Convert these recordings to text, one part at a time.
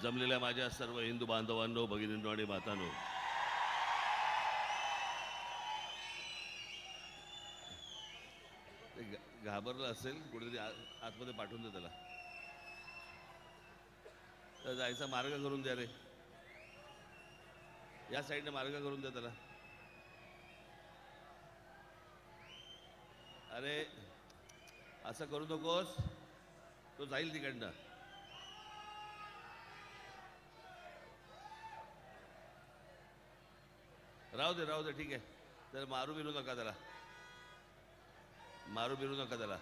जमलेल्या माझ्या सर्व हिंदू बांधवांनो, भगिनींनो आणि मातांनो, घाबरलं असेल कुठेतरी आतमध्ये पाठवून दे त्याला. तर जायचा मार्ग करून द्या रे, या साईडने मार्ग करून द्या त्याला. अरे असं करू नकोस, तो जाईल तिकडनं. राहू दे ठीक आहे. तर मारू बिरू नका त्याला, मारू बिरू नका त्याला.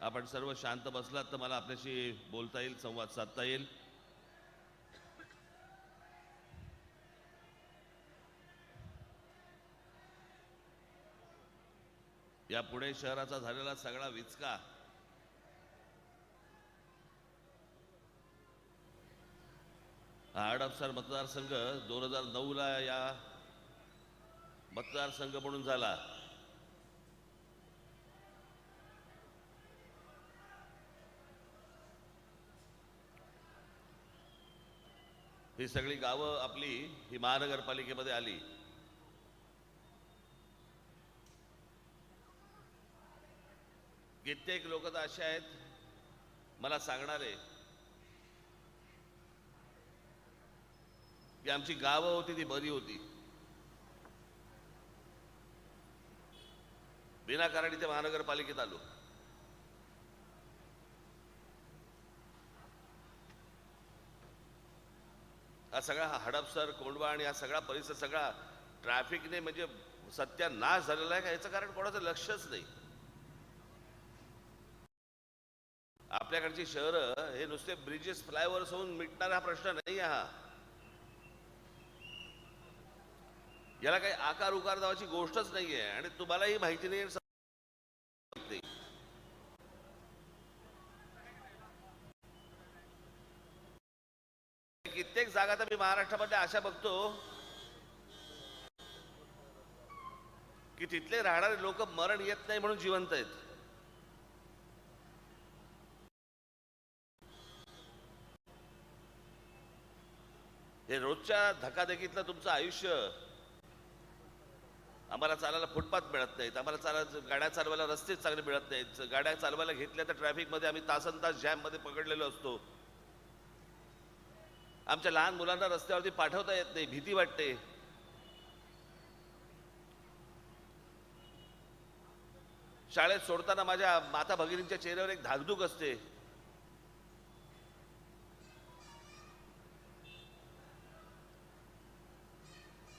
आपण सर्व शांत बसलात तर मला आपल्याशी बोलता येईल, संवाद साधता येईल. या पुणे शहराचा झालेला सगळा विचका हा हडपसर मतदारसंघ 2009ला या मतदारसंघ म्हणून झाला. ही सगळी गावं आपली ही महानगरपालिकेमध्ये आली. कित्येक लोक तर असे आहेत मला सांगणारे की आमची गावं होती ती बरी होती, विनाकारण इथे महानगरपालिकेत आलो. हा सगळा हडपसर, कोंढवा आणि हा सगळा परिसर सगळा ट्रॅफिकने म्हणजे सत्यानाश झालेला आहे का याचं कारण कोणाचं लक्षच नाही. आपल्याकडची शहरं हे नुसते ब्रिजेस, फ्लायओव्हर्स होऊन मिटणारा हा प्रश्न नाही. हा याला काही आकार उकार नावाची गोष्टच नाहीये आणि तुम्हालाही माहिती नाही. कित्येक जागा तर मी महाराष्ट्रामध्ये अशा बघतो की तिथले राहणारे लोक मरण येत नाही म्हणून जिवंत आहेत. हे रोजच्या धकाधकीतलं तुमचं आयुष्य. आम्हाला चालायला फुटपाथ मिळत नाहीत, आम्हाला गाड्या चालवायला रस्ते चांगले मिळत नाहीत. गाड्या चालवायला घेतल्या तर ट्रॅफिकमध्ये आम्ही तासनतास जॅममध्ये पकडलेलो असतो. आमच्या लहान मुलांना रस्त्यावरती पाठवता येत नाही, भीती वाटते. शाळेत सोडताना माझ्या माता भगिनींच्या चेहऱ्यावर एक धाकधूक असते.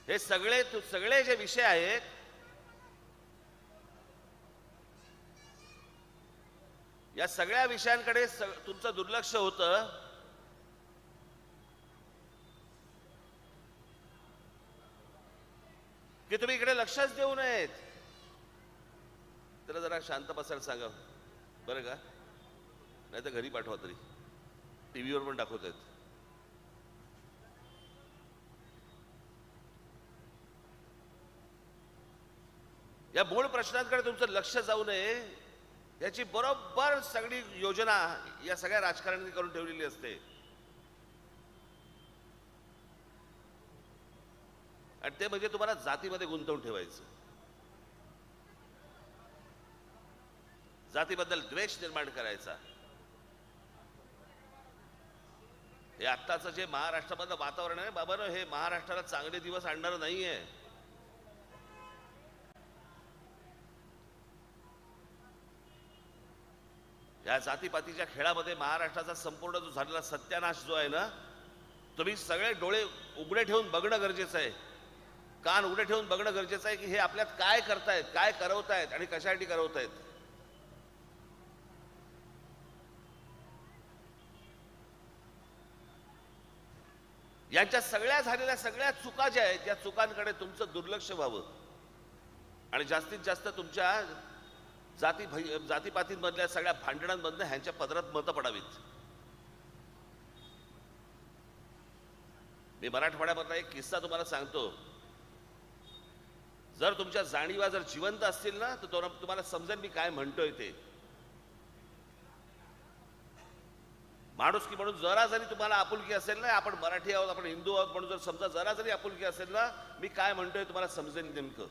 हे सगळे जे विषय आहेत या सगळ्या विषयांकडे तुमचं दुर्लक्ष होतं. की तुम्ही इकडे लक्षच देऊ नयेत. त्याला जरा शांत बसायला सांगा बरं का, नाही तर घरी पाठवा. तरी टीव्हीवर पण दाखवत आहेत. या मूळ प्रश्नांकडे तुमचं लक्ष जाऊ नये याची बरोबर सगळी योजना या सगळ्या राजकारण्यांनी करून ठेवलेली असते. आणि ते म्हणजे तुम्हाला जातीमध्ये गुंतवून ठेवायचं, जातीबद्दल द्वेष निर्माण करायचा. हे आत्ताचं जे महाराष्ट्रामधलं वातावरण आहे बाबा, हे महाराष्ट्राला चांगले दिवस आणणारं नाहीये. या जातीपातीच्या खेळामध्ये महाराष्ट्राचा संपूर्ण जो झालेला सत्यानाश जो आहे ना, तुम्ही सगळे डोळे उघडे ठेवून बघणं गरजेचं आहे, कान उघडे ठेवून बघणं गरजेचं आहे की हे आपल्यात काय करतायत, काय करवतायत आणि कशासाठी करवतायत. यांच्या सगळ्या झालेल्या सगळ्या चुका ज्या आहेत त्या चुकांकडे तुमचं दुर्लक्ष व्हावं आणि जास्तीत जास्त तुमच्या जातीपातींमधल्या सगळ्या भांडणांमधनं ह्यांच्या पदरात मतं पडावीत. मी मराठवाड्यामधला एक किस्सा तुम्हाला सांगतो. जर तुमच्या जाणीवा जर जिवंत असतील ना तर तुम्हाला समजेल मी काय म्हणतोय ते. माणुसकी म्हणून जरा जरी तुम्हाला आपुलकी असेल ना, आपण मराठी आहोत, आपण हिंदू आहोत म्हणून जर समजा जरा जरी आपुलकी असेल ना, मी काय म्हणतोय तुम्हाला समजेल नेमकं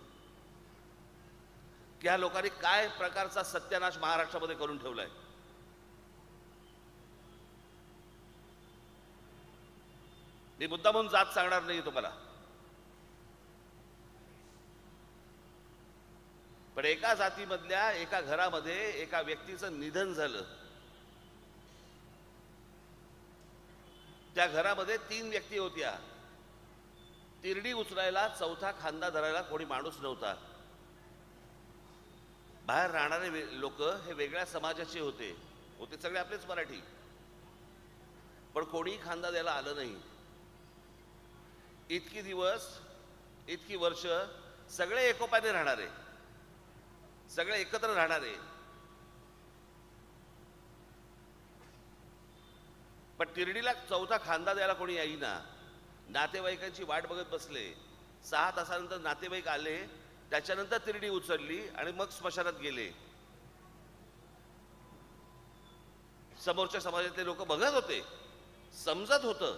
की ह्या लोकांनी काय प्रकारचा सत्यानाश महाराष्ट्रामध्ये करून ठेवलाय. मी मुद्दा म्हणून जात सांगणार नाही तुम्हाला, पण एका जातीमधल्या एका घरामध्ये एका व्यक्तीचं निधन झालं. त्या घरामध्ये 3 व्यक्ती होत्या. तिरडी उचलायला, चौथा खांदा धरायला कोणी माणूस नव्हता. बाहेर राहणारे लोक हे वेगळ्या समाजाचे होते सगळे आपलेच मराठी, पण कोणी खांदा द्यायला आलं नाही. इतकी दिवस, इतकी वर्ष सगळे एकोप्याने राहणारे, सगळे एकत्र राहणारे, पण तिरडीला चौथा खांदा द्यायला कोणी येईना. नातेवाईकांची वाट बघत बसले. 6 तासानंतर नातेवाईक आले, त्याच्यानंतर तिरडी उचलली आणि मग स्मशानात गेले. समोरच्या समाजातले लोक बघत होते, समजत होतं,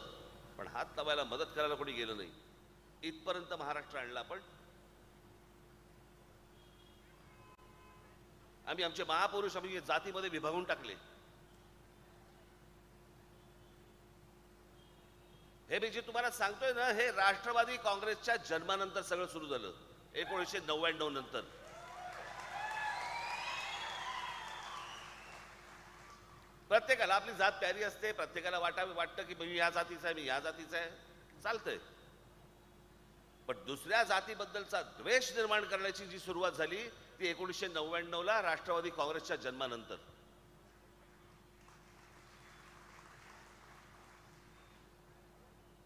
पण हात लावायला मदत करायला कोणी गेलं नाही. इथपर्यंत महाराष्ट्र आणला. पण आमचे महापुरुष आम्ही जातीमध्ये विभागून टाकले. हे मी जे तुम्हाला सांगतोय ना, हे राष्ट्रवादी काँग्रेसच्या जन्मानंतर सगळं सुरू झालं. 1999 नंतर. प्रत्येकाला आपली जात प्यारी असते, प्रत्येकाला वाटतं की मी या जातीचा आहे, मी या जातीचा आहे, चालतंय. पण दुसऱ्या जातीबद्दलचा द्वेष निर्माण करण्याची जी सुरुवात झाली ती 1999ला राष्ट्रवादी काँग्रेसच्या जन्मानंतर.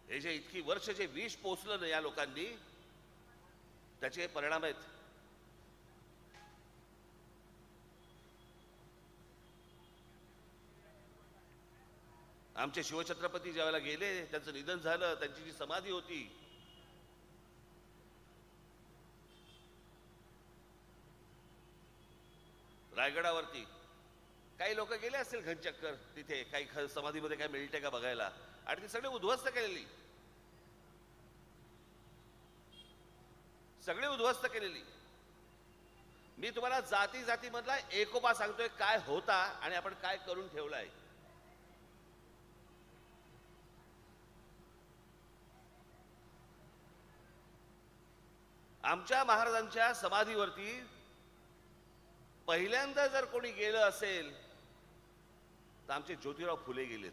हे जे इतकी वर्ष जे विष पोचलं ना या लोकांनी, त्याचे परिणाम आहेत. आमचे शिवछत्रपती ज्यावेळेला गेले, त्यांचं निधन झालं, त्यांची जी समाधी होती, रायगडावरती काही लोक गेले असतील घनचक्कर, तिथे काही समाधीमध्ये काय मिळते का बघायला, आणि ती सगळी उद्ध्वस्त केलेली, सगळी उद्ध्वस्त केलेली. मी तुम्हाला जाती जातीमधला एकोपा सांगतोय काय होता आणि आपण काय करून ठेवलाय. आमच्या महाराजांच्या समाधीवरती पहिल्यांदा जर कोणी गेलं असेल तर आमचे ज्योतिराव फुले गेलेत.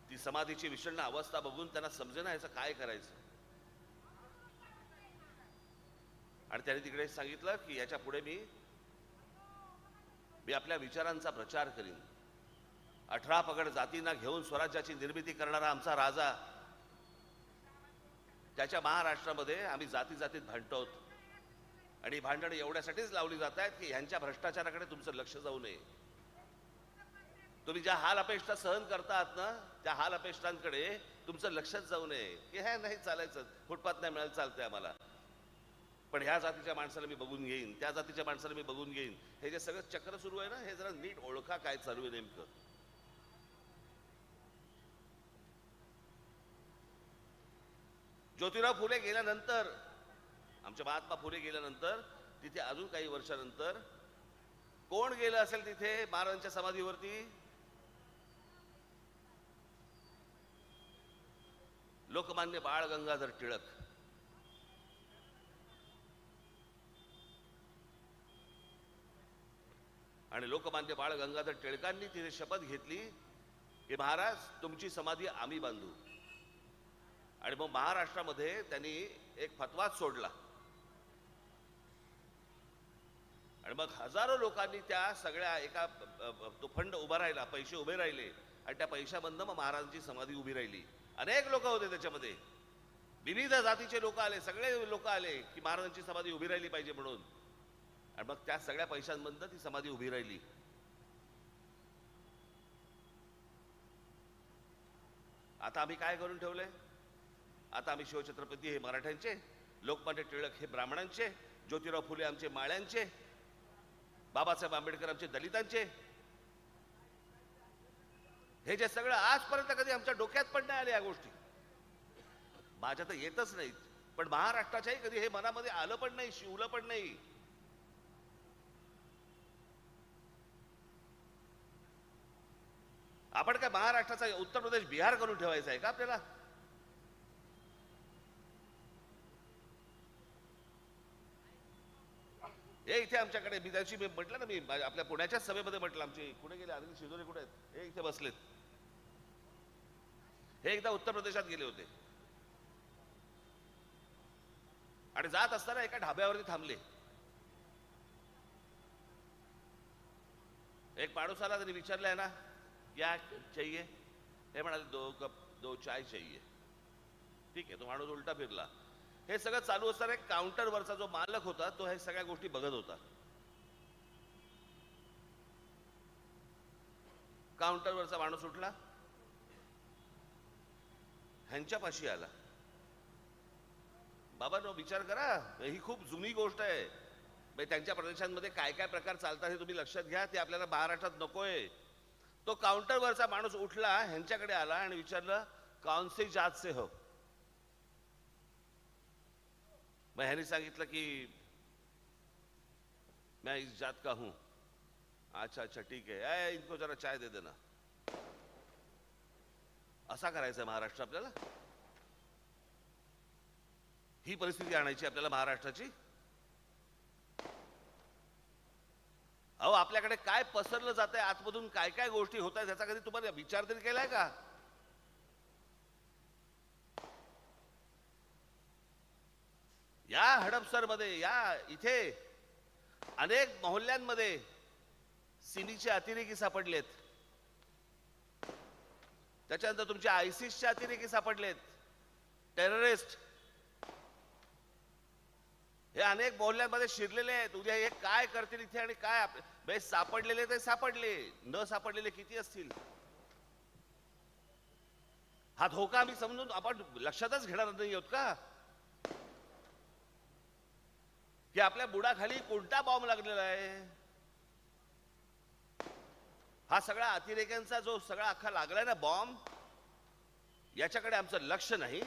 ती समाधीची विषण्ण अवस्था बघून त्यांना समजेना याचं काय करायचं, आणि त्यांनी तिकडे सांगितलं की याच्या पुढे मी आपल्या विचारांचा प्रचार करीन. 18 पगड जातींना घेऊन स्वराज्याची निर्मिती करणारा आमचा राजा, त्याच्या महाराष्ट्रामध्ये आम्ही जाती जातीत भांडतो, आणि भांडणं एवढ्यासाठीच लावली जात आहेत की ह्यांच्या भ्रष्टाचाराकडे तुमचं लक्ष जाऊ नये. तुम्ही ज्या हाल अपेक्षा सहन करतात ना, त्या हाल अपेक्षांकडे तुमचं लक्षच जाऊ नये की हे नाही चालायचं, फुटपाथ नाही मिळालं चालतंय आम्हाला, पण ह्या जातीच्या माणसाला मी बघून घेईन, त्या जातीच्या माणसाला मी बघून घेईन. हे जे सगळं चक्र सुरू आहे ना, हे जरा नीट ओळखा काय चालू आहे नेमकं. ज्योतिराव फुले गेल्यानंतर, आमचे महात्मा फुले गेल्यानंतर तिथे अजून काही वर्षानंतर कोण गेलं असेल तिथे महाराजांच्या समाधीवरती? लोकमान्य बाळ गंगाधर टिळक. आणि लोकमान्य बाळ गंगाधर टिळकांनी तिथे शपथ घेतली की महाराज तुमची समाधी आम्ही बांधू. आणि मग महाराष्ट्रामध्ये त्यांनी एक फतवाच सोडला, आणि मग हजारो लोकांनी त्या सगळ्या एका तो फंड उभा राहिला, पैसे उभे राहिले, आणि त्या पैशामधनं मग महाराजांची समाधी उभी राहिली. अनेक लोक होते त्याच्यामध्ये, विविध जातीचे लोक आले, सगळे लोक आले की महाराजांची समाधी उभी राहिली पाहिजे म्हणून, आणि मग त्या सगळ्या पैशांमधनं ती समाधी उभी राहिली. आता आम्ही काय करून ठेवलंय? आता आम्ही शिवछत्रपती हे मराठ्यांचे, लोकमान्य टिळक हे ब्राह्मणांचे, ज्योतिराव फुले आमचे माळ्यांचे, बाबासाहेब आंबेडकर आमचे दलितांचे. हे जे सगळं आजपर्यंत कधी आमच्या डोक्यात पण नाही आले या गोष्टी. माझ्या तर येतच नाहीत, पण महाराष्ट्राच्याही कधी हे मनामध्ये आलं पण नाही, शिवलं पण नाही. आपण काय महाराष्ट्राचा उत्तर प्रदेश बिहार करून ठेवायचा आहे का आपल्याला? हे इथे आमच्याकडे मी त्याची म्हटलं ना, मी आपल्या पुण्याच्या सभेमध्ये म्हटलं, आमचे कुठे गेले अनिल शिदोरे कुठे आहेत? हे इथे बसलेत. हे एकदा उत्तर प्रदेशात गेले होते आणि जात असताना एका ढाब्यावरती थांबले. एक माणूस आला, त्यांनी विचारलंय ना, क्या चाहिए? हे म्हणाले 2 कप 2 चाय चाहिए. ठीक आहे, तो माणूस उलटा फिरला. हे सगळं चालू असताना एक काउंटरवरचा जो मालक होता तो हे सगळ्या गोष्टी बघत होता. काउंटरवरचा माणूस उठला, ह्यांच्यापाशी आला. बाबांनो, विचार करा, ही खूप जुनी गोष्ट आहे. त्यांच्या प्रदेशांमध्ये काय काय प्रकार चालतात हे तुम्ही लक्षात घ्या. ते आपल्याला महाराष्ट्रात नकोय. तो काउंटरवरचा माणूस उठला, ह्यांच्याकडे आला आणि विचारलं, कौन सी जात से हो? मैं ह्यांनी सांगितलं की मैं इस जात का हूं. अच्छा अच्छा, ठीक है, इनको जरा चाय दे देना. असा करायचा महाराष्ट्र आपल्याला? ही परिस्थिती आणायची आपल्याला महाराष्ट्राची? अहो, आपल्याकडे काय पसरलं जातंय आतमधून, काय काय गोष्टी होत आहेत, याचा कधी तुम्हाला विचार तरी केलाय का? या हडपसरमध्ये, या इथे अनेक मोहल्ल्यांमध्ये सिमीचे अतिरेकी सापडलेत. त्याच्यानंतर तुमच्या आयसिसचे अतिरेकी सापडलेत, टेररिस्ट. हे अनेक मोहल्ल्यांमध्ये शिरलेले आहेत. उद्या हे काय करतील इथे आणि काय सापडलेले ते सापडले, न सापडलेले किती असतील? हा धोका आम्ही समजून आपण लक्षातच घेणार नाही आहोत का की आपल्या बुडाखाली कोणता बॉम्ब लागलेला आहे? हा सगळा अतिरेक्यांचा जो सगळा अख्खा लागलाय ना बॉम्ब, याच्याकडे आमचं लक्ष नाही.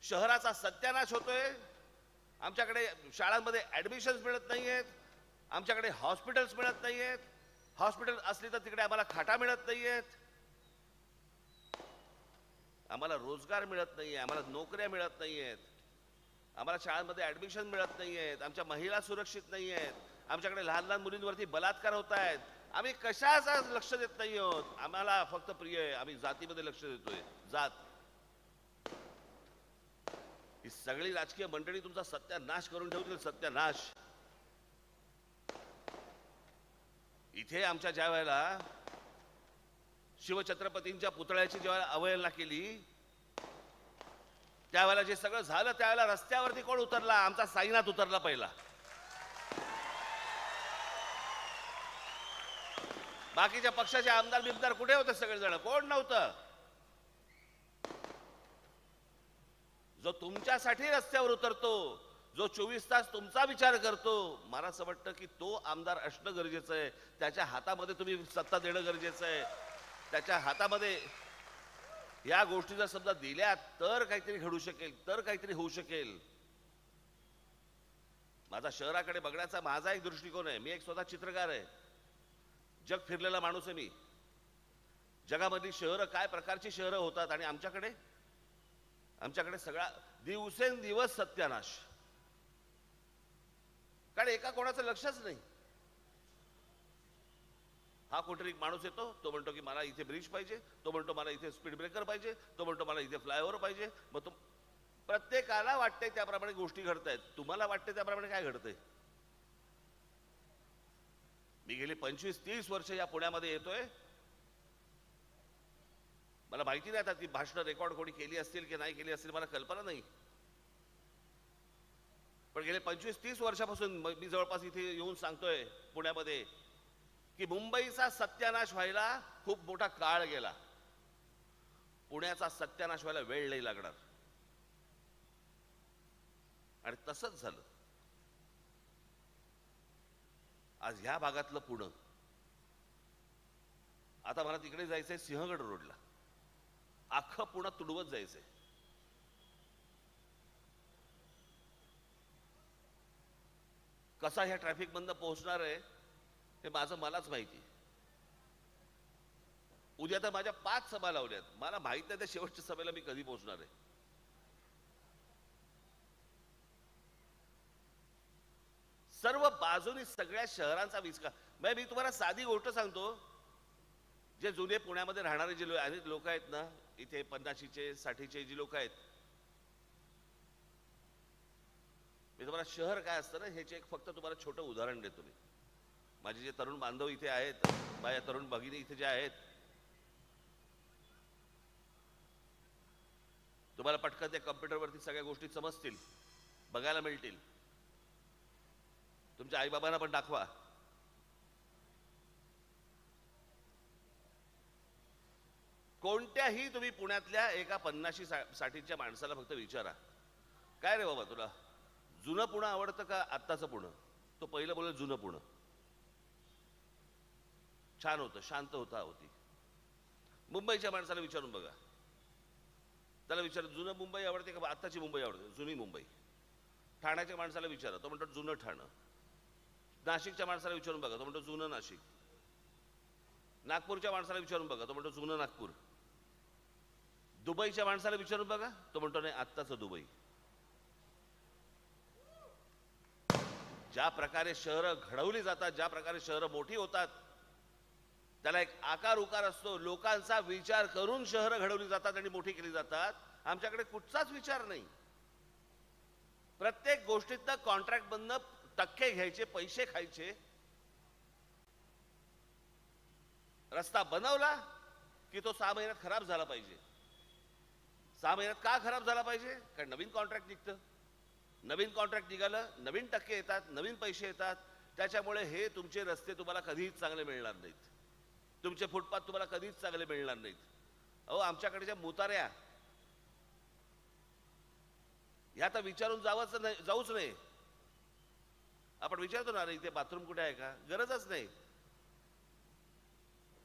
शहराचा सत्यानाश होतोय. आमच्याकडे शाळांमध्ये ऍडमिशन्स मिळत नाहीयेत, आमच्याकडे हॉस्पिटल्स मिळत नाहीयेत. हॉस्पिटल असली तर तिकडे आम्हाला खाटा मिळत नाहीयेत, आम्हाला रोजगार मिळत नाहीये, आम्हाला नोकऱ्या मिळत नाहीयेत, आम्हाला शाळांमध्ये ऍडमिशन मिळत नाहीयेत, आमच्या महिला सुरक्षित नाहीयेत, आमच्याकडे लहान लहान मुलींवरती बलात्कार होत आहेत. आम्ही कशाचा लक्ष देत नाही आहोत. आम्हाला फक्त प्रिय आहे, आम्ही जातीमध्ये लक्ष देतोय. जात, ही सगळी राजकीय मंडळी तुमचा सत्यानाश करून ठेवतील. सत्यानाश. इथे आमच्या ज्या वेळेला शिवछत्रपतींच्या पुतळ्याची जेव्हा अवहेलना केली, त्यावेळेला जे सगळं झालं, त्यावेळेला रस्त्यावरती कोण उतरला? आमचा साईनाथ उतरला पहिला. बाकीच्या पक्षाचे आमदार बिमदार कुठे होते? सगळेजण कोण नव्हतं. जो तुमच्यासाठी रस्त्यावर उतरतो, जो 24 तास तुमचा विचार करतो, मला असं वाटतं की तो आमदार असणं गरजेचं आहे. त्याच्या हातामध्ये तुम्ही सत्ता देणं गरजेचं आहे. त्याच्या हातामध्ये या गोष्टी जर समजा दिल्या तर काहीतरी घडू शकेल, तर काहीतरी होऊ शकेल. माझा शहराकडे बघण्याचा माझा एक दृष्टिकोन आहे. मी एक स्वतः चित्रकार आहे, जग फिरलेला माणूस आहे मी. जगामधली शहरं, काय प्रकारची शहरं होतात, आणि आमच्याकडे सगळा दिवसेंदिवस सत्यानाश. कारण एका कोणाचं लक्षच नाही. हा कुठेतरी माणूस येतो, तो म्हणतो की मला इथे ब्रिज पाहिजे, तो म्हणतो मला इथे स्पीड ब्रेकर पाहिजे, तो म्हणतो मला इथे फ्लायओव्हर पाहिजे. मग तो प्रत्येकाला वाटतंय त्याप्रमाणे गोष्टी घडतायत. तुम्हाला वाटते त्याप्रमाणे काय घडतंय? मी गेली 25-30 वर्ष या पुण्यामध्ये येतोय. मला माहिती नाही आता ती भाषणं रेकॉर्ड कोणी केली असतील की नाही केली असतील, मला कल्पना नाही. पण गेले 25-30 वर्षापासून मी जवळपास इथे येऊन सांगतोय पुण्यामध्ये की मुंबईचा सत्यानाश व्हायला खूप मोठा काळ गेला. पुण्याचा सत्यानाश व्हायला वेळ नाही लागणार. आणि तसंच झालं. आज ह्या भागातलं पुणं, आता मला तिकडे जायचंय सिंहगड रोडला, अख्खं पुणं तुडवत जायचंय. कसा ह्या ट्रॅफिक मधनं पोहोचणार आहे हे माझं मलाच माहिती. उद्या तर माझ्या 5 सभा लावल्यात, मला माहित नाही त्या शेवटच्या सभेला मी कधी पोहोचणार आहे. सर्व बाजूनी सगळ्या शहरांचा विस्कार. मी तुम्हाला साधी गोष्ट सांगतो. जे जुने पुण्यामध्ये राहणारे जे लोक आहेत ना, इथे 50चे 60चे जी लोक आहेत, मी तुम्हाला शहर काय असतं ना ह्याचे एक फक्त तुम्हाला छोटं उदाहरण देतो. मी माझे जे तरुण बांधव इथे आहेत, माझ्या तरुण भगिनी इथे जे आहेत, तुम्हाला पटकन त्या कम्प्युटरवरती सगळ्या गोष्टी समजतील, बघायला मिळतील. तुमच्या आईबाबांना पण दाखवा. कोणत्याही तुम्ही पुण्यातल्या एका 50-60च्या माणसाला फक्त विचारा, काय रे बाबा तुला जुनं पुणं आवडतं का आत्ताचं पुणं? तो पहिलं बोलेल जुनं पुणं. छान होतं, शांत होती. मुंबईच्या माणसाला विचारून बघा, त्याला विचारा जुनं मुंबई आवडते का आत्ताची मुंबई आवडते? जुनी मुंबई. ठाण्याच्या माणसाला विचारा, तो म्हणतो जुनं ठाणं. नाशिकच्या माणसाला विचारून बघा, तो म्हणतो जुनं नाशिक. नागपूरच्या माणसाला विचारून बघा, तो म्हणतो जुनं नागपूर. दुबईच्या माणसाला विचारून बघा, तो म्हणतो नाही आत्ताचं दुबई. ज्या प्रकारे शहरं घडवली जातात, ज्या प्रकारे शहरं मोठी होतात, त्याला एक आकार उकार असतो. लोकांचा विचार करून शहरं घडवली जातात आणि मोठी केली जातात. आमच्याकडे कुठचाच विचार नाही. प्रत्येक गोष्टीतनं कॉन्ट्रॅक्ट मधनं टक्के घ्यायचे, पैसे खायचे. रस्ता बनवला की तो 6 महिन्यात खराब झाला पाहिजे. 6 महिन्यात का खराब झाला पाहिजे? कारण नवीन कॉन्ट्रॅक्ट निघतं. नवीन कॉन्ट्रॅक्ट निघालं, नवीन टक्के येतात, नवीन पैसे येतात. त्याच्यामुळे हे तुमचे रस्ते तुम्हाला कधीच चांगले मिळणार नाहीत. तुमचे फुटपाथ तुम्हाला कधीच चांगले मिळणार नाहीत. अहो आमच्याकडच्या मुताऱ्या ह्या तर विचारून जाऊच नाही. आपण विचारतो ना, इथे बाथरूम कुठे आहे का? गरजच नाही.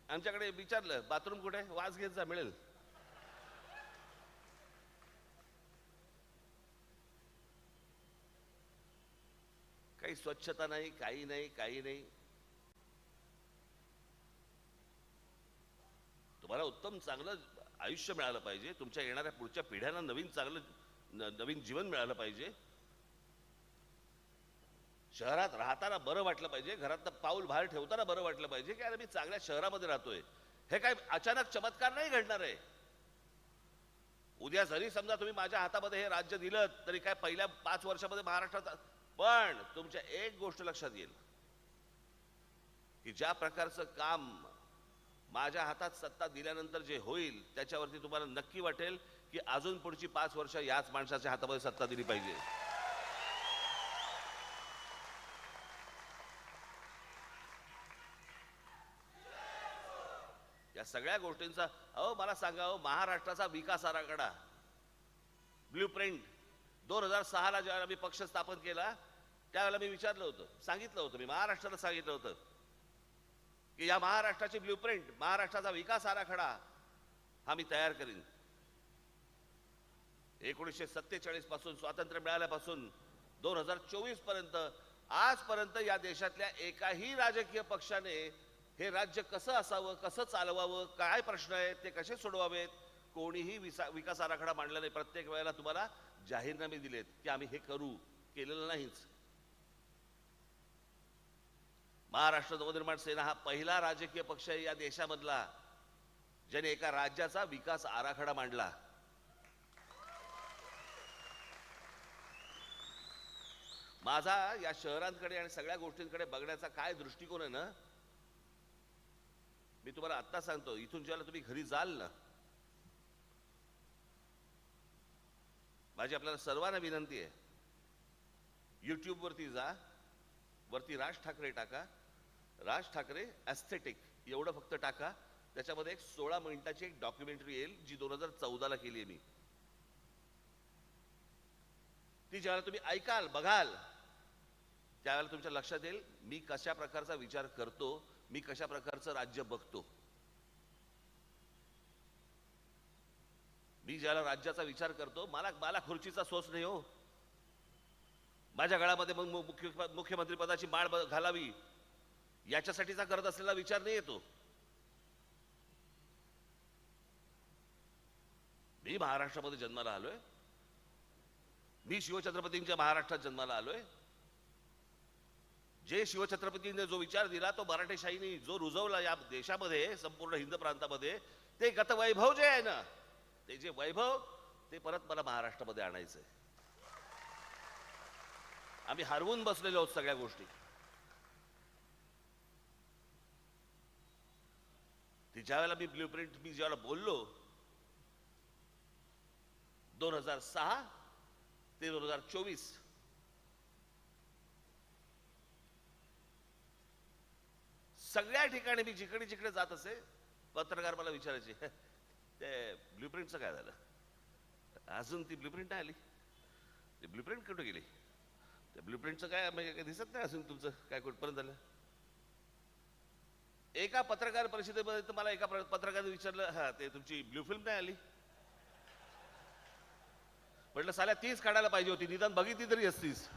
आमच्याकडे विचारलं बाथरूम कुठे, वास घेत जा, मिळेल. काही स्वच्छता नाही, काही नाही. तुम्हाला उत्तम चांगलं आयुष्य मिळालं पाहिजे. तुमच्या येणाऱ्या पुढच्या पिढ्यांना नवीन जीवन मिळालं पाहिजे. शहरात राहताना बरं वाटलं पाहिजे. घरातनं पाऊल बाहेर ठेवताना बरं वाटलं पाहिजे की अरे मी चांगल्या शहरामध्ये राहतोय. हे काय अचानक चमत्कार नाही घडणार आहे. उद्या जरी समजा तुम्ही माझ्या हातामध्ये हे राज्य दिलं तरी काय पहिल्या 5 वर्षामध्ये महाराष्ट्रात. पण तुमच्या एक गोष्ट लक्षात येईल की ज्या प्रकारचं काम माझ्या हातात सत्ता दिल्यानंतर जे होईल त्याच्यावरती तुम्हाला नक्की वाटेल की अजून पुढची 5 वर्ष याच माणसाच्या हातामध्ये सत्ता दिली पाहिजे. या सगळ्या गोष्टींचा मला सांगा, महाराष्ट्राचा विकास आराखडा ब्ल्यूप्रिंट 2006ला जेव्हा मी पक्ष स्थापन केला त्यावेळेला मी विचारलं होतं, सांगितलं होतं, मी महाराष्ट्राला सांगितलं होतं की या महाराष्ट्राची ब्ल्यूप्रिंट, महाराष्ट्राचा विकास आराखडा हा मी तयार करीन. 1947 पासून स्वातंत्र्य मिळाल्यापासून 2024 पर्यंत आजपर्यंत या देशातल्या एकाही राजकीय पक्षाने हे राज्य कसं असावं, कसं चालवावं, काय प्रश्न आहेत ते कसे सोडवावेत, कोणीही विकास आराखडा मांडला नाही. प्रत्येक वेळेला तुम्हाला जाहीरनामे दिलेत की आम्ही हे करू, केलेलं नाहीच. महाराष्ट्र नवनिर्माण सेना हा पहिला राजकीय पक्ष आहे या देशामधला ज्याने एका राज्याचा विकास आराखडा मांडला. माझा या शहरांकडे आणि सगळ्या गोष्टींकडे बघण्याचा काय दृष्टिकोन आहे ना, मी तुम्हाला आत्ता सांगतो. इथून जेव्हा तुम्ही घरी जाल ना, माझी आपल्याला सर्वांना विनंती आहे, YouTube वरती जा, वरती राज ठाकरे टाका, राज ठाकरे एस्थेटिक एवढं फक्त टाका. त्याच्यामध्ये एक 16 मिनिटाची एक डॉक्युमेंटरी येईल जी 2014ला केली आहे मी. ती ज्यावेळेला तुम्ही ऐकाल बघाल त्यावेळेला तुमच्या लक्षात येईल मी कशा प्रकारचा विचार करतो, मी कशा प्रकारचं राज्य बघतो. मी ज्याला राज्याचा विचार करतो मला मला खुर्चीचा सोच नाही हो. माझ्या गळामध्ये मग मुख्यमंत्री पदाची माळ घालावी याच्यासाठीचा करत असलेला विचार नाही येतो. मी महाराष्ट्रामध्ये जन्माला आलोय, मी शिवछत्रपतींच्या महाराष्ट्रात जन्माला आलोय. जे शिवछत्रपतींनी जो विचार दिला तो मराठेशाहीने जो रुजवला या देशामध्ये संपूर्ण हिंद प्रांतामध्ये, ते गतवैभव जे आहे ना, ते जे वैभव ते परत मला महाराष्ट्रामध्ये आणायचंय. आम्ही हरवून बसलेलो आहोत सगळ्या गोष्टी. ती ज्यावेळेला मी ब्ल्यूप्रिंट मी ज्यावेळेला बोललो 2006 ते 2024 सगळ्या ठिकाणी मी जिकडे जिकडे जात असे पत्रकार मला विचारायचे ते ब्ल्यूप्रिंटचं काय झालं, अजून ती ब्ल्यूप्रिंट नाही आली, ती ब्ल्यूप्रिंट कुठे गेली, त्या ब्ल्यूप्रिंटचं काय म्हणजे काही दिसत नाही अजून तुमचं काय कुठपर्यंत झालं. एका पत्रकार परिषदेमध्ये मला एका पत्रकाराने विचारलं, हा ते तुमची ब्ल्यू फिल्म नाही आली. म्हटलं साल्या 30 काढायला पाहिजे होती, निदान बघितली तरी असतीस.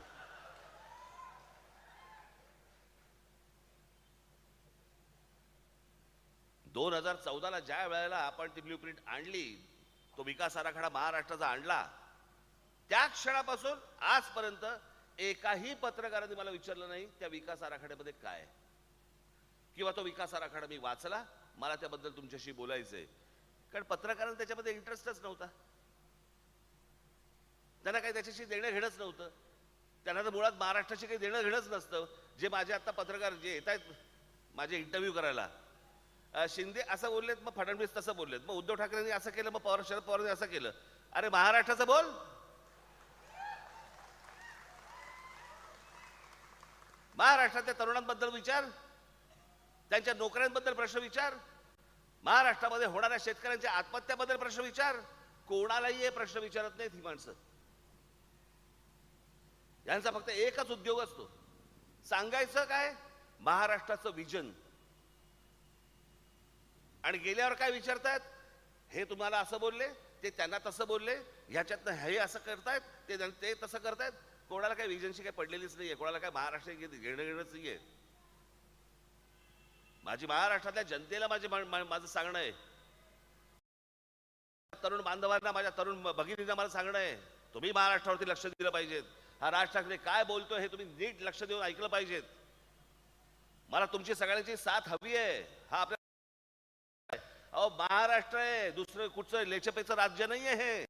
दोन 2014ला ज्या वेळेला आपण ती ब्ल्यूप्रिंट आणली, तो विकास आराखडा महाराष्ट्राचा आणला, त्या क्षणापासून आजपर्यंत एकाही पत्रकाराने मला विचारलं नाही त्या विकास आराखड्यामध्ये काय, किंवा तो विकास आराखडा मी वाचला, मला त्याबद्दल तुमच्याशी बोलायचंय. कारण पत्रकारांना त्याच्यामध्ये इंटरेस्टच नव्हता, त्यांना काही त्याच्याशी देणं घेणंच नव्हतं. त्यांना तर मुळात महाराष्ट्राशी काही देणं घेणंच नसतं. जे माझे आता पत्रकार जे येत आहेत माझे इंटरव्ह्यू करायला, शिंदे असं बोललेत, मग फडणवीस तसं बोललेत, मग उद्धव ठाकरेंनी असं केलं, मग शरद पवारांनी असं केलं. अरे महाराष्ट्राचं बोल, महाराष्ट्रातल्या तरुणांबद्दल विचार, त्यांच्या नोकऱ्यांबद्दल प्रश्न विचार, महाराष्ट्रामध्ये होणाऱ्या शेतकऱ्यांच्या आत्महत्याबद्दल प्रश्न विचार. कोणालाही हे प्रश्न विचारत नाहीत ही माणसं. यांचा फक्त एकच उद्योग असतो, सांगायचं काय महाराष्ट्राचं विजन. आणि गेल्यावर काय विचारतायत, हे तुम्हाला असं बोलले, ते त्यांना तसं बोलले, ह्याच्यातनं हे असं करतायत, ते तसं करतायत. कोणाला काय विजनशी काही पडलेलीच नाहीये, कोणाला काय महाराष्ट्र घेणं घेणंच नाहीये. माझी महाराष्ट्रातल्या जनतेला माझं सांगणं आहे, तरुण बांधवांना, माझ्या तरुण भगिनींना मला सांगणं आहे, तुम्ही महाराष्ट्रावरती लक्ष दिलं पाहिजेत. हा राज ठाकरे काय बोलतोय हे तुम्ही नीट लक्ष देऊन ऐकलं पाहिजेत. मला तुमची सगळ्यांची साथ हवी आहे. हा आपल्या अहो महाराष्ट्र आहे, दुसरं कुठचं लेचपेचं राज्य नाहीये हे.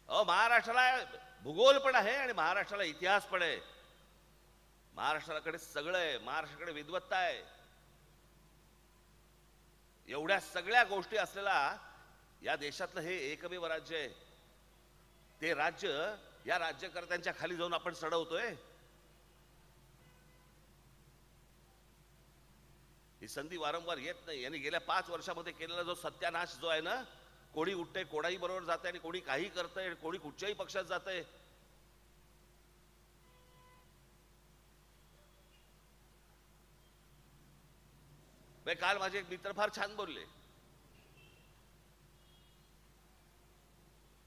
अहो महाराष्ट्राला भूगोल पण आहे आणि महाराष्ट्राला इतिहास पण आहे. महाराष्ट्राकडे सगळं आहे, महाराष्ट्राकडे विद्वत्ता आहे. एवढ्या सगळ्या गोष्टी असलेला या देशातलं हे एकमेव राज्य आहे. ते राज्य या राज्यकर्त्यांच्या खाली जाऊन आपण चढवतोय. ही संधी वारंवार येत नाही. यांनी गेल्या 5 वर्षामध्ये केलेला जो सत्यानाश जो आहे ना, कोणी उठते कोणाही बरोबर जाते आणि कोणी काही करतंय, कोणी कुठच्याही पक्षात जातंय. काल माझे एक मित्र फार छान बोलले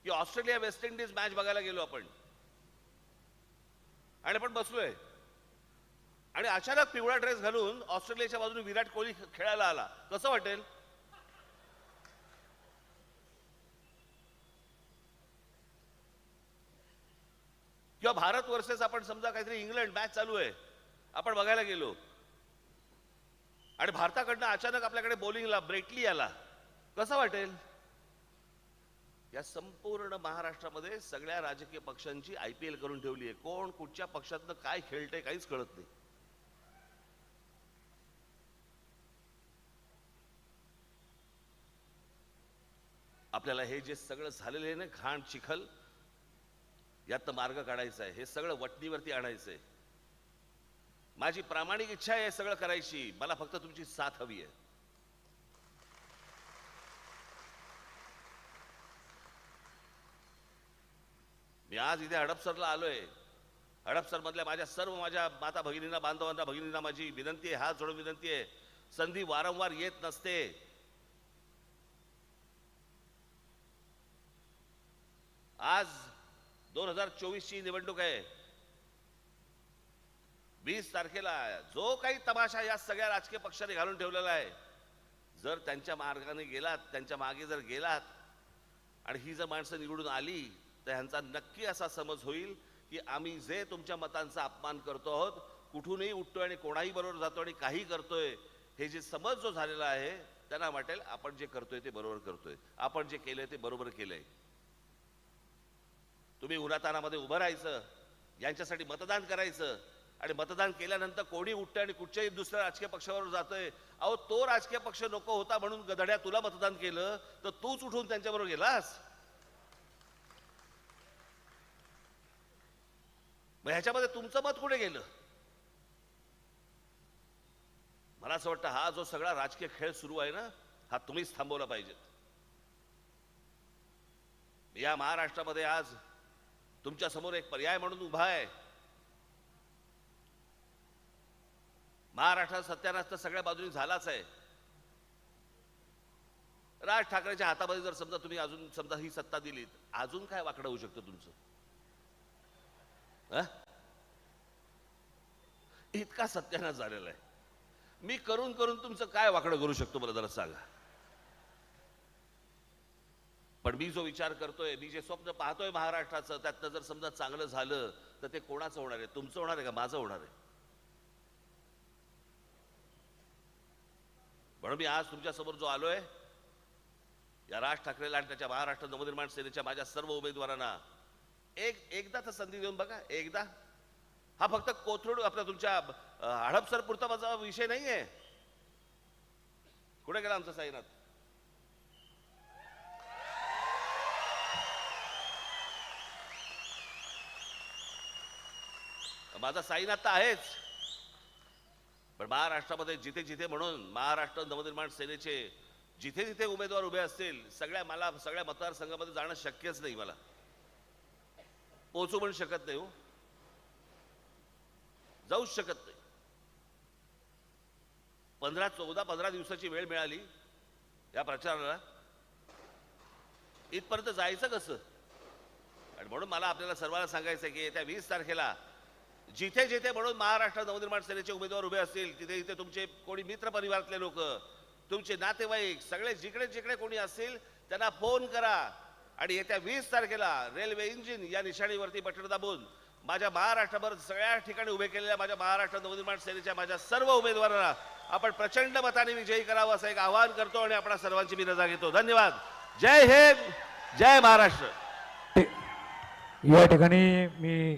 की ऑस्ट्रेलिया वेस्ट इंडिज मॅच बघायला गेलो आपण आणि आपण बसलोय आणि अचानक पिवळा ड्रेस घालून ऑस्ट्रेलियाच्या बाजूने विराट कोहली खेळायला आला, कसं वाटेल? किंवा भारत वर्सेस आपण समजा काहीतरी इंग्लंड मॅच चालू आहे, आपण बघायला गेलो आणि भारताकडनं अचानक आपल्याकडे बॉलिंगला ब्रेटली आला, कसं वाटेल? या संपूर्ण महाराष्ट्रामध्ये सगळ्या राजकीय पक्षांची IPL करून ठेवली आहे. कोण कुठच्या पक्षातनं काय खेळतंय काहीच कळत नाही. आपल्याला हे जे सगळं झालेलं आहे ना, घाण चिखल, यात मार्ग काढायचा आहे. हे सगळं वटणीवरती आणायचंय. माझी प्रामाणिक इच्छा आहे हे सगळं करायची. मला फक्त तुमची साथ हवी आहे. मी आज इथे हडपसरला आलोय. हडपसर मधल्या माझ्या माता भगिनींना, बांधवांना, भगिनींना माझी विनंती आहे, हात जोडून विनंती आहे. संधी वारंवार येत नसते. आज 2024 ची निवडणूक आहे. 20 तारखेला जो काही तमाशा या सगळ्या राजकीय पक्षांनी घालून ठेवलेला आहे, जर त्यांच्या मार्गाने गेलात, त्यांच्या मागे जर गेलात आणि ही जर माणसं निवडून आली, तर ह्यांचा नक्की असा समज होईल की आम्ही जे तुमच्या मतांचा अपमान करतो आहोत, कुठूनही उठतोय आणि कोणाही बरोबर जातो आणि काही करतोय, हे जे समज जो झालेला आहे त्यांना वाटेल आपण जे करतोय ते बरोबर करतोय, आपण जे केलंय ते बरोबर केलंय. तुम्ही उन्हातानामध्ये उभं राहायचं, यांच्यासाठी मतदान करायचं आणि मतदान केल्यानंतर कोणी उठतंय आणि कुठच्याही दुसऱ्या राजकीय पक्षावर जातोय. अहो, तो राजकीय पक्ष नको होता म्हणून गधड्या तुला मतदान केलं, तर तूच उठून त्यांच्याबरोबर गेलास. मग ह्याच्यामध्ये तुमचं मत कुठे गेलं? मला असं वाटतं हा जो सगळा राजकीय खेळ सुरू आहे ना, हा तुम्हीच थांबवला पाहिजे. या महाराष्ट्रामध्ये आज तुमच्या समोर एक पर्याय म्हणून उभा आहे. महाराष्ट्रात सत्यानाश तर सगळ्या बाजूनी झालाच आहे. राज ठाकरेच्या हातामध्ये जर समजा तुम्ही अजून समजा ही सत्ता दिलीत, अजून काय वाकडं होऊ शकतं तुमचं? इतका सत्यानाश झालेला आहे. मी करून करून तुमचं काय वाकडं करू शकतो मला जरा सांगा. पण मी जो विचार करतोय, मी जे स्वप्न पाहतोय महाराष्ट्राचं, त्यातनं जर समजा चांगलं झालं तर ते कोणाचं होणार आहे? तुमचं होणार आहे का माझं होणार आहे? म्हणून मी आज तुमच्या समोर जो आलोय, या राज ठाकरेला आणि त्याच्या महाराष्ट्र नवनिर्माण सेनेच्या माझ्या सर्व उमेदवारांना एकदा तर संधी देऊन बघा. एकदा. हा फक्त कोथरूड आपला तुमच्या हडपसर पुरता माझा विषय नाहीये. कुठे गेला आमचा साईनाथ? माझा साईनाथ तर आहेच, पण महाराष्ट्रामध्ये जिथे जिथे म्हणून महाराष्ट्र नवनिर्माण सेनेचे जिथे जिथे उमेदवार उभे असतील, मला सगळ्या मतदारसंघामध्ये जाणं शक्यच नाही. मला पोहोचू पण शकत नाही. जाऊच शकत नाही. 15 दिवसाची वेळ मिळाली या प्रचाराला. इथपर्यंत जायचं कसं? आणि म्हणून मला आपल्याला सर्वांना सांगायचं आहे की येत्या 20 तारखेला जिथे जिथे म्हणून महाराष्ट्र नवनिर्माण सेनेचे उमेदवार उभे असतील, तिथे तिथे तुमचे कोणी मित्र परिवारातले लोक, तुमचे नातेवाईक, सगळे जिकडे जिकडे कोणी असतील त्यांना फोन करा आणि येत्या 20 तारखेला रेल्वे इंजिन या निशाणीवरती बटन दाबून माझ्या महाराष्ट्रभर सगळ्या ठिकाणी उभे केलेल्या माझ्या महाराष्ट्र नवनिर्माण सेनेच्या माझ्या सर्व उमेदवारांना आपण प्रचंड मताने विजयी करावं असं एक आवाहन करतो आणि आपल्या सर्वांची मी रजा घेतो. धन्यवाद. जय हिंद, जय महाराष्ट्र. या ठिकाणी मी